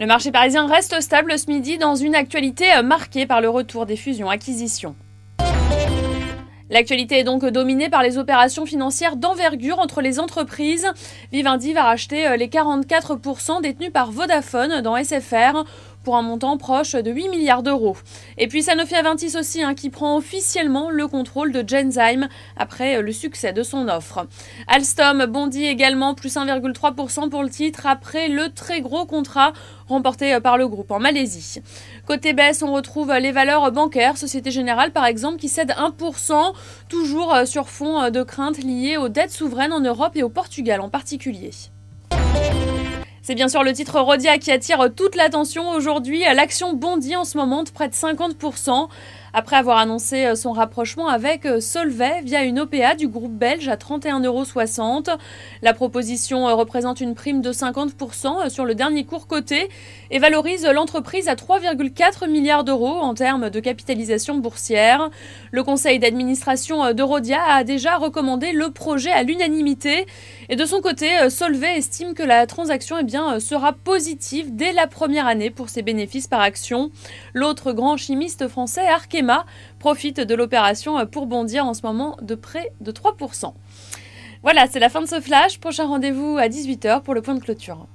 Le marché parisien reste stable ce midi dans une actualité marquée par le retour des fusions-acquisitions. L'actualité est donc dominée par les opérations financières d'envergure entre les entreprises. Vivendi va racheter les 44% détenus par Vodafone dans SFR pour un montant proche de 8 milliards d'euros. Et puis Sanofi Aventis aussi, qui prend officiellement le contrôle de Genzyme après le succès de son offre. Alstom bondit également, plus 1,3% pour le titre, après le très gros contrat remporté par le groupe en Malaisie. Côté baisse, on retrouve les valeurs bancaires, Société Générale par exemple, qui cède 1%, toujours sur fond de craintes liées aux dettes souveraines en Europe et au Portugal en particulier. C'est bien sûr le titre Rhodia qui attire toute l'attention aujourd'hui. L'action bondit en ce moment de près de 50%. Après avoir annoncé son rapprochement avec Solvay via une OPA du groupe belge à 31,60 €. La proposition représente une prime de 50% sur le dernier cours coté et valorise l'entreprise à 3,4 milliards d'euros en termes de capitalisation boursière. Le conseil d'administration de Rhodia a déjà recommandé le projet à l'unanimité. Et de son côté, Solvay estime que la transaction sera positive dès la première année pour ses bénéfices par action. L'autre grand chimiste français, Arkema, profite de l'opération pour bondir en ce moment de près de 3%. Voilà, c'est la fin de ce flash. Prochain rendez-vous à 18 h pour le point de clôture.